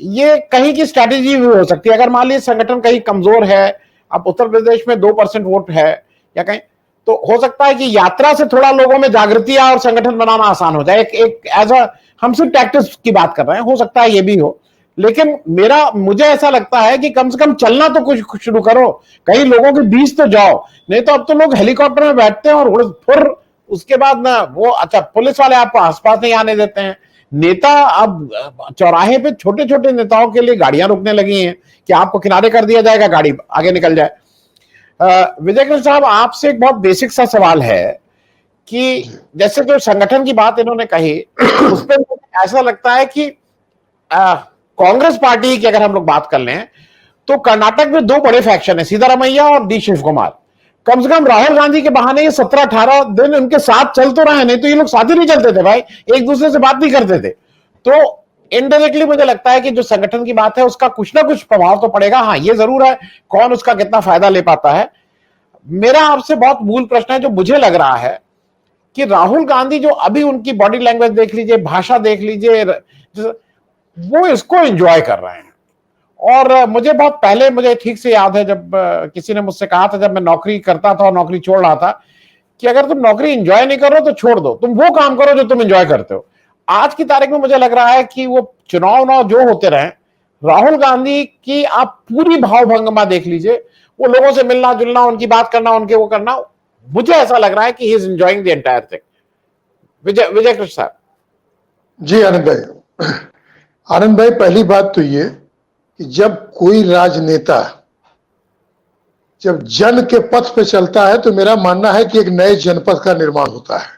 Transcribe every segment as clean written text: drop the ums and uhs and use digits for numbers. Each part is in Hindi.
ये कहीं की स्ट्रैटेजी भी हो सकती है। अगर मान लीजिए संगठन कहीं कमजोर है, अब उत्तर प्रदेश में 2% वोट है या कहीं, तो हो सकता है कि यात्रा से थोड़ा लोगों में जागृति आए और संगठन बनाना आसान हो जाए। एक एज अ, हम सिर्फ टैक्टिक्स की बात कर रहे हैं, हो सकता है ये भी हो। लेकिन मुझे ऐसा लगता है कि कम से कम चलना तो कुछ शुरू करो, कई लोगों के बीच तो जाओ। नहीं तो अब तो लोग हेलीकॉप्टर में बैठते हैं और फिर उसके बाद ना वो, अच्छा पुलिस वाले आपको आसपास नहीं आने देते हैं। नेता अब चौराहे पे छोटे छोटे नेताओं के लिए गाड़ियां रुकने लगी हैं कि आपको किनारे कर दिया जाएगा, गाड़ी आगे निकल जाए। विजय कृष्ण साहब, आपसे एक बहुत बेसिक सा सवाल है कि जैसे जो संगठन की बात इन्होंने कही, उस पर ऐसा लगता है कि कांग्रेस पार्टी की अगर हम लोग बात कर लें तो कर्नाटक में 2 बड़े फैक्शन है, सीतारामैया और डी शिव कुमार। कम से कम राहुल गांधी के बहाने ये 17-18 दिन उनके साथ चल तो रहे, नहीं तो ये लोग साथ ही नहीं चलते थे भाई, एक दूसरे से बात नहीं करते थे। तो इनडायरेक्टली मुझे लगता है कि जो संगठन की बात है उसका कुछ ना कुछ प्रभाव तो पड़ेगा। हाँ, ये जरूर है कौन उसका कितना फायदा ले पाता है। मेरा आपसे बहुत मूल प्रश्न है जो मुझे लग रहा है कि राहुल गांधी जो अभी उनकी बॉडी लैंग्वेज देख लीजिए, भाषा देख लीजिए, वो इसको एंजॉय कर रहे हैं। और मुझे ठीक से याद है जब किसी ने मुझसे कहा था, जब मैं नौकरी करता था और नौकरी छोड़ रहा था, कि अगर तुम नौकरी एंजॉय नहीं करो तो छोड़ दो, तुम वो काम करो जो तुम एंजॉय करते हो। आज की तारीख में मुझे लग रहा है कि वो चुनाव जो होते रहे, राहुल गांधी की आप पूरी भावभंगिमा देख लीजिए, वो लोगों से मिलना जुलना, उनकी बात करना, उनके वो करना, मुझे ऐसा लग रहा है कि he is enjoying the entire thing. Vijay Krishna साहब। जी आनंद भाई, पहली बात तो ये कि जब कोई राजनेता जब जन के पथ पे चलता है तो मेरा मानना है कि एक नए जनपद का निर्माण होता है।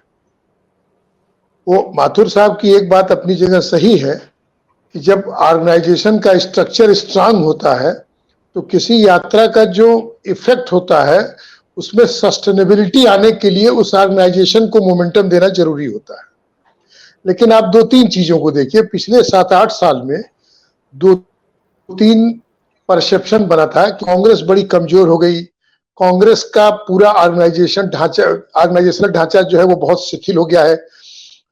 वो माथुर साहब की एक बात अपनी जगह सही है कि जब ऑर्गेनाइजेशन का स्ट्रक्चर स्ट्रांग होता है तो किसी यात्रा का जो इफेक्ट होता है उसमें सस्टेनेबिलिटी आने के लिए उस ऑर्गेनाइजेशन को मोमेंटम देना जरूरी होता है। लेकिन आप 2-3 चीजों को देखिए, पिछले 7-8 साल में 2-3 परसेप्शन बना था कि कांग्रेस बड़ी कमजोर हो गई, कांग्रेस का पूरा ऑर्गेनाइजेशनल ढांचा जो है वो बहुत शिथिल हो गया है,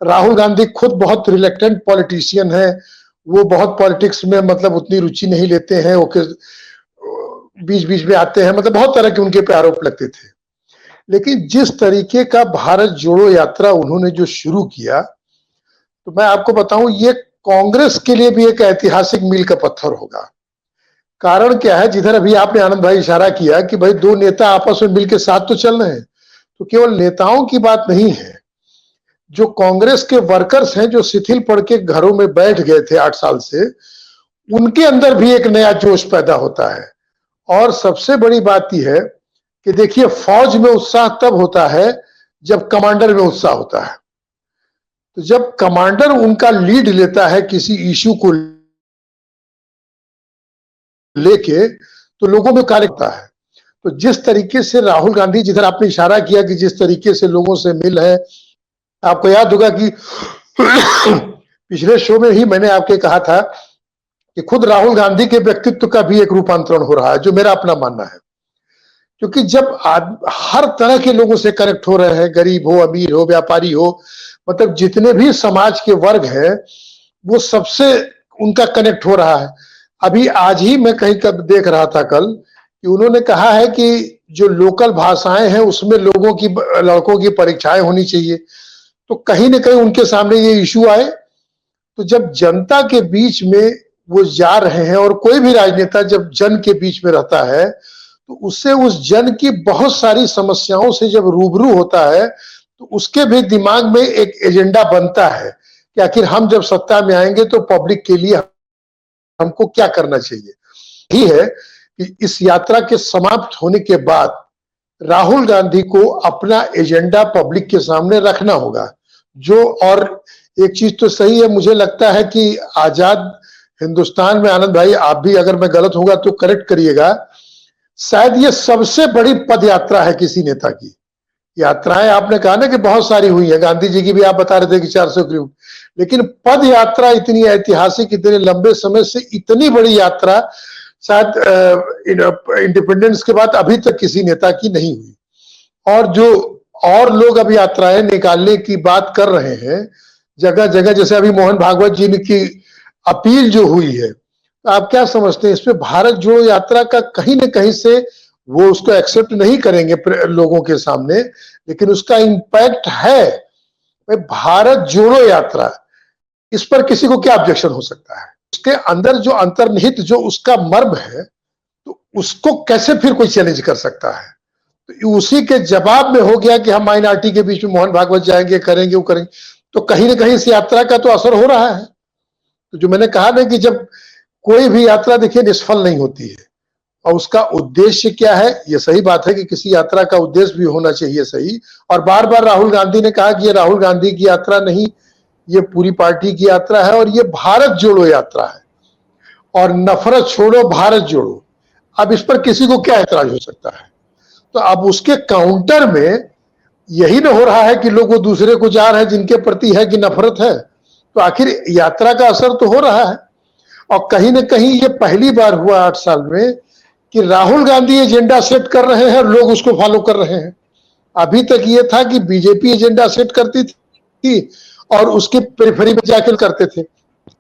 राहुल गांधी खुद बहुत रिलेक्टेंट पॉलिटिशियन है, वो बहुत पॉलिटिक्स में मतलब उतनी रुचि नहीं लेते हैं, वो बीच बीच में आते हैं, मतलब बहुत तरह के उनके पे आरोप लगते थे। लेकिन जिस तरीके का भारत जोड़ो यात्रा उन्होंने जो शुरू किया, तो मैं आपको बताऊं ये कांग्रेस के लिए भी एक ऐतिहासिक मील का पत्थर होगा। कारण क्या है, जिधर अभी आपने आनंद भाई इशारा किया कि भाई 2 नेता आपस में मिलकर साथ तो चल रहे हैं, तो केवल नेताओं की बात नहीं है, जो कांग्रेस के वर्कर्स हैं जो शिथिल पड़ के घरों में बैठ गए थे 8 साल से, उनके अंदर भी एक नया जोश पैदा होता है। और सबसे बड़ी बात यह है कि देखिए, फौज में उत्साह तब होता है जब कमांडर में उत्साह होता है। तो जब कमांडर उनका लीड लेता है किसी इश्यू को लेके, तो लोगों में कार्य होता है। तो जिस तरीके से राहुल गांधी, जिधर आपने इशारा किया कि जिस तरीके से लोगों से मिल है, आपको याद होगा कि पिछले शो में ही मैंने आपके कहा था कि खुद राहुल गांधी के व्यक्तित्व का भी एक रूपांतरण हो रहा है, जो मेरा अपना मानना है। क्योंकि जब हर तरह के लोगों से कनेक्ट हो रहे हैं, गरीब हो, अमीर हो, व्यापारी हो, मतलब जितने भी समाज के वर्ग हैं, वो सबसे उनका कनेक्ट हो रहा है। अभी आज ही मैं कहीं कब देख रहा था कल कि उन्होंने कहा है कि जो लोकल भाषाएं हैं उसमें लड़कों की परीक्षाएं होनी चाहिए। तो कहीं ना कहीं उनके सामने ये इशू आए, तो जब जनता के बीच में वो जा रहे हैं, और कोई भी राजनेता जब जन के बीच में रहता है तो उससे उस जन की बहुत सारी समस्याओं से जब रूबरू होता है तो उसके भी दिमाग में एक एजेंडा बनता है कि आखिर हम जब सत्ता में आएंगे तो पब्लिक के लिए हमको क्या करना चाहिए। यही है कि इस यात्रा के समाप्त होने के बाद राहुल गांधी को अपना एजेंडा पब्लिक के सामने रखना होगा। और एक चीज तो सही है, मुझे लगता है कि आजाद हिंदुस्तान में, आनंद भाई आप भी अगर मैं गलत होगा तो करेक्ट करिएगा, शायद ये सबसे बड़ी पद यात्रा है किसी नेता की। यात्राएं आपने कहा ना कि बहुत सारी हुई है, गांधी जी की भी आप बता रहे थे कि 400 करीब, लेकिन पद यात्रा इतनी ऐतिहासिक, इतने लंबे समय से इतनी बड़ी यात्रा शायद इंडिपेंडेंस के बाद अभी तक किसी नेता की नहीं हुई। और जो और लोग अब यात्राएं निकालने की बात कर रहे हैं जगह जगह, जैसे अभी मोहन भागवत जी की अपील जो हुई है, तो आप क्या समझते हैं इसमें भारत जोड़ो यात्रा का कहीं न कहीं से वो उसको एक्सेप्ट नहीं करेंगे लोगों के सामने, लेकिन उसका इम्पैक्ट है। भारत जोड़ो यात्रा, इस पर किसी को क्या ऑब्जेक्शन हो सकता है? उसके अंदर जो अंतर्निहित जो उसका मर्म है, तो उसको कैसे फिर कोई चैलेंज कर सकता है? तो उसी के जवाब में हो गया कि हम माइनॉरिटी के बीच में मोहन भागवत जाएंगे, करेंगे, वो करेंगे, तो कहीं ना कहीं इस यात्रा का तो असर हो रहा है। तो जो मैंने कहा ना कि जब कोई भी यात्रा देखिए निष्फल नहीं होती है, और उसका उद्देश्य क्या है, ये सही बात है कि किसी यात्रा का उद्देश्य भी होना चाहिए सही। और बार बार राहुल गांधी ने कहा कि ये राहुल गांधी की यात्रा नहीं, ये पूरी पार्टी की यात्रा है और ये भारत जोड़ो यात्रा है, और नफरत छोड़ो भारत जोड़ो। अब इस पर किसी को क्या ऐतराज हो सकता है? तो अब उसके काउंटर में यही ना हो रहा है कि लोग वो दूसरे को जा रहे हैं जिनके प्रति है कि नफरत है, तो आखिर यात्रा का असर तो हो रहा है। और कहीं ना कहीं ये पहली बार हुआ 8 साल में कि राहुल गांधी एजेंडा सेट कर रहे हैं और लोग उसको फॉलो कर रहे हैं। अभी तक ये था कि बीजेपी एजेंडा सेट करती थी और उसके पेरिफेरी में जाकर करते थे।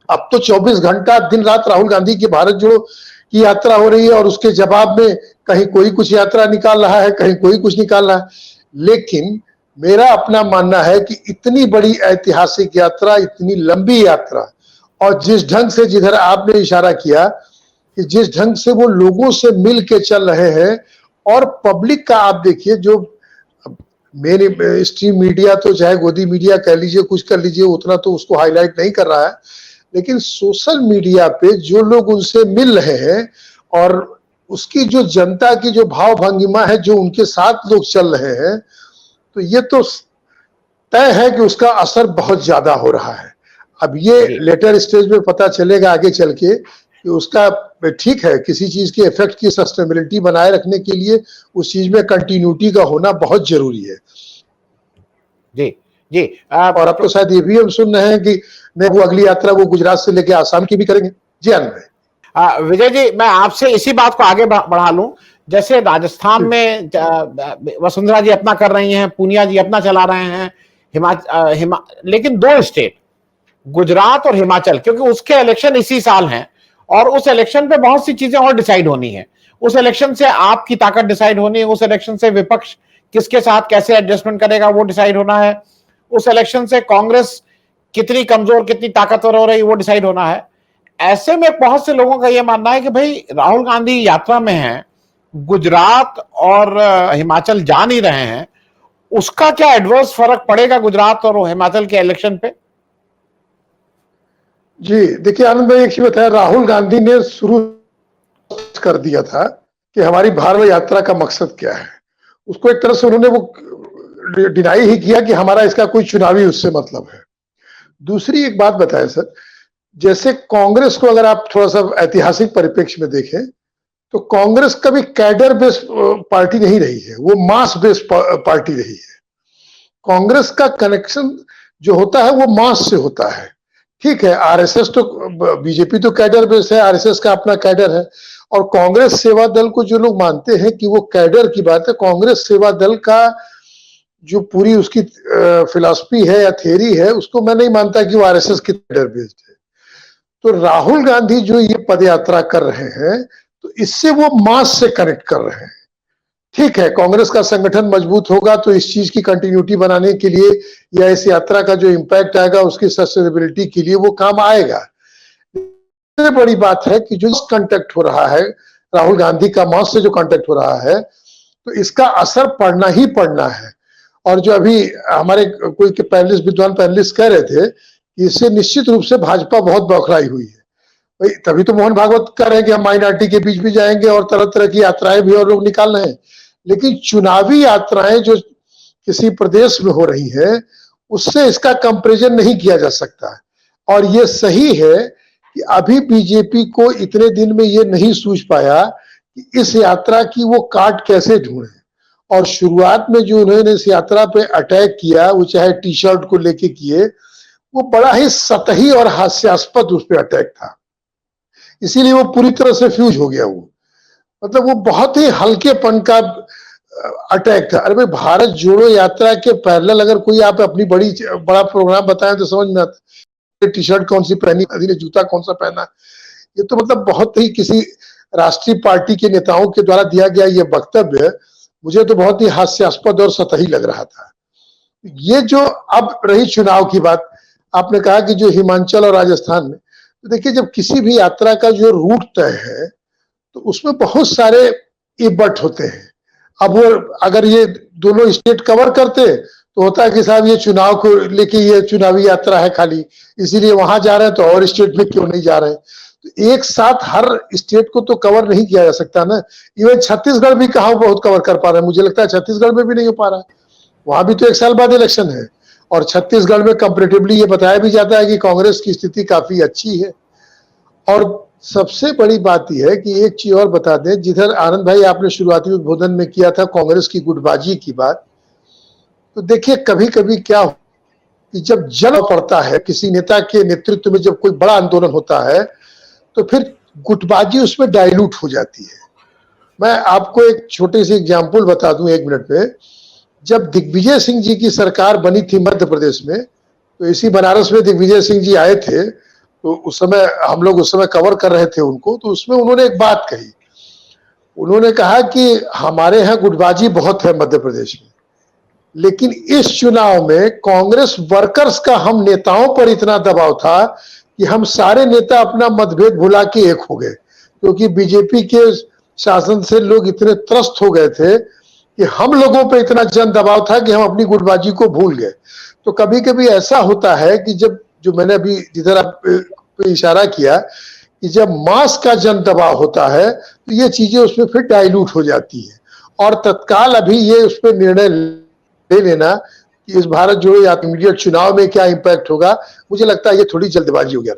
अब तो 24 घंटा दिन रात राहुल गांधी की भारत जोड़ो की यात्रा हो रही है, और उसके जवाब में कहीं कोई कुछ यात्रा निकाल रहा है, कहीं कोई कुछ निकाल रहा है। लेकिन मेरा अपना मानना है कि इतनी बड़ी ऐतिहासिक यात्रा, इतनी लंबी यात्रा, और जिस ढंग से, जिधर आपने इशारा किया कि जिस ढंग से वो लोगों से मिल के चल रहे हैं, और पब्लिक का आप देखिए, जो मेन स्ट्रीम मीडिया तो चाहे गोदी मीडिया कह लीजिए, कुछ कर लीजिए, उतना तो उसको हाईलाइट नहीं कर रहा है, लेकिन सोशल मीडिया पे जो लोग उनसे मिल रहे हैं और उसकी जो जनता की जो भाव भंगिमा है, जो उनके साथ लोग चल रहे हैं, तो ये तो तय है कि उसका असर बहुत ज्यादा हो रहा है। अब ये लेटर स्टेज में पता चलेगा आगे चल के कि उसका, ठीक है, किसी चीज के इफेक्ट की सस्टेनेबिलिटी बनाए रखने के लिए उस चीज में कंटिन्यूटी का होना बहुत जरूरी है। जी जी। और अब तो शायद ये भी हम सुन रहे हैं कि वो अगली यात्रा वो गुजरात से लेके आसाम की भी करेंगे। जी आनंद भाई। विजय जी, मैं आपसे इसी बात को आगे बढ़ा लूं। जैसे राजस्थान में वसुंधरा जी अपना कर रही हैं, पूनिया जी अपना चला रहे हैं, लेकिन 2 स्टेट गुजरात और हिमाचल, क्योंकि उसके इलेक्शन इसी साल हैं और उस इलेक्शन पे बहुत सी चीजें और डिसाइड होनी है। उस इलेक्शन से आपकी ताकत डिसाइड होनी है, उस इलेक्शन से विपक्ष किसके साथ कैसे एडजस्टमेंट करेगा वो डिसाइड होना है, उस इलेक्शन से कांग्रेस कितनी कमजोर कितनी ताकतवर हो रही वो डिसाइड होना है। ऐसे में बहुत से लोगों का यह मानना है कि भाई राहुल गांधी यात्रा में हैं, गुजरात और हिमाचल जा नहीं रहे हैं, उसका क्या एडवर्स फर्क पड़ेगा गुजरात और हिमाचल के इलेक्शन पे? जी देखिए आनंद भाई, एक चीज बताया, राहुल गांधी ने शुरू कर दिया था कि हमारी भारत यात्रा का मकसद क्या है। उसको एक तरह से उन्होंने वो डिनाई ही किया कि हमारा इसका कोई चुनावी उससे मतलब है। दूसरी एक बात बताएं सर, जैसे कांग्रेस को अगर आप थोड़ा सा ऐतिहासिक परिप्रेक्ष्य में देखें, तो कांग्रेस कभी कैडर बेस्ड पार्टी नहीं रही है, वो मास बेस्ड पार्टी रही है। कांग्रेस का कनेक्शन जो होता है वो मास से होता है। ठीक है, आरएसएस तो, बीजेपी तो कैडर बेस्ड है, आरएसएस का अपना कैडर है, और कांग्रेस सेवा दल को जो लोग मानते हैं कि वो कैडर की बात है, कांग्रेस सेवा दल का जो पूरी उसकी फिलॉसफी है या थ्योरी है, उसको मैं नहीं मानता कि वो आरएसएस की कैडर बेस्ड है। तो राहुल गांधी जो ये पदयात्रा कर रहे हैं, तो इससे वो मास से कनेक्ट कर रहे हैं। ठीक है, कांग्रेस का संगठन मजबूत होगा तो इस चीज की कंटिन्यूटी बनाने के लिए या इस यात्रा का जो इम्पैक्ट आएगा उसकी सस्टेनेबिलिटी के लिए वो काम आएगा। सबसे बड़ी बात है कि जो कांटेक्ट हो रहा है, राहुल गांधी का मास से जो कांटेक्ट हो रहा है, तो इसका असर पड़ना ही पड़ना है। और जो अभी हमारे कोई के पैनलिस्ट, विद्वान पैनलिस्ट कह रहे थे कि इससे निश्चित रूप से भाजपा बहुत बौखलाई हुई है। भाई तभी तो मोहन भागवत कह रहे हैं कि हम माइनॉरिटी के बीच भी जाएंगे और तरह तरह की यात्राएं भी और लोग निकाल रहे हैं। लेकिन चुनावी यात्राएं जो किसी प्रदेश में हो रही है, उससे इसका कंपैरिजन नहीं किया जा सकता। और ये सही है कि अभी बीजेपी को इतने दिन में ये नहीं सूझ पाया कि इस यात्रा की वो काट कैसे ढूंढे। और शुरुआत में जो उन्होंने इस यात्रा पे अटैक किया, वो चाहे टी शर्ट को लेके किए, वो बड़ा ही सतही और हास्यास्पद उस पर अटैक था, इसीलिए वो पूरी तरह से फ्यूज हो गया। वो मतलब वो बहुत ही हल्केपन का अटैक था। अरे भाई, भारत जोड़ो यात्रा के पैरेलल अगर कोई आप अपनी बड़ा प्रोग्राम बताएं तो समझ में आता, टी शर्ट कौन सी पहनी, मोदी ने जूता कौन सा पहना, ये तो मतलब बहुत ही किसी राष्ट्रीय पार्टी के नेताओं के द्वारा दिया गया ये वक्तव्य मुझे तो बहुत ही हास्यास्पद और सतही लग रहा था। ये जो अब रही चुनाव की बात, आपने कहा कि जो हिमाचल और राजस्थान में, तो देखिए जब किसी भी यात्रा का जो रूट तय है तो उसमें बहुत सारे इबट होते हैं। अब वो अगर ये दोनों स्टेट कवर करते तो होता है कि साहब ये चुनाव को लेके ये चुनावी यात्रा है खाली, इसीलिए वहां जा रहे हैं तो और स्टेट में क्यों नहीं जा रहे हैं। तो एक साथ हर स्टेट को तो कवर नहीं किया जा सकता ना। इवन छत्तीसगढ़ भी कहाँ बहुत कवर कर पा रहे हैं, मुझे लगता है छत्तीसगढ़ में भी नहीं हो पा रहा है। वहां भी तो 1 साल बाद इलेक्शन है और छत्तीसगढ़ में कंपेरेटिवली ये बताया भी जाता है कि कांग्रेस की स्थिति काफी अच्छी है। और सबसे बड़ी बात यह है कि एक चीज और बता दें, जिधर आनंद भाई आपने शुरुआती उद्बोधन में किया था कांग्रेस की गुटबाजी की बात, तो देखिए कभी कभी क्या हो कि जब जल पड़ता है किसी नेता के नेतृत्व में, जब कोई बड़ा आंदोलन होता है तो फिर गुटबाजी उसमें डाइल्यूट हो जाती है। मैं आपको एक छोटी सी एग्जांपल बता दूं 1 मिनट में। जब दिग्विजय सिंह जी की सरकार बनी थी मध्य प्रदेश में, तो इसी बनारस में दिग्विजय सिंह जी आए थे, तो उस समय हम लोग उस समय कवर कर रहे थे उनको, तो उसमें उन्होंने एक बात कही। उन्होंने कहा कि हमारे यहाँ गुटबाजी बहुत है मध्य प्रदेश में, लेकिन इस चुनाव में कांग्रेस वर्कर्स का हम नेताओं पर इतना दबाव था कि हम सारे नेता अपना मतभेद भुला के एक हो गए, क्योंकि बीजेपी के शासन से लोग इतने त्रस्त हो गए थे कि हम लोगों पे इतना जन दबाव था कि हम अपनी गुटबाजी को भूल गए। तो कभी कभी ऐसा होता है कि जब, जो मैंने अभी जिधर आप पे इशारा किया, कि जब मास का जन दबाव होता है तो ये चीजें उसमें फिर डाइल्यूट हो जाती है। और तत्काल अभी ये उस पर निर्णय ले लेना कि इस भारत जोड़ो या इमीडिएट चुनाव में क्या इंपैक्ट होगा, मुझे लगता है ये थोड़ी जल्दबाजी हो गया।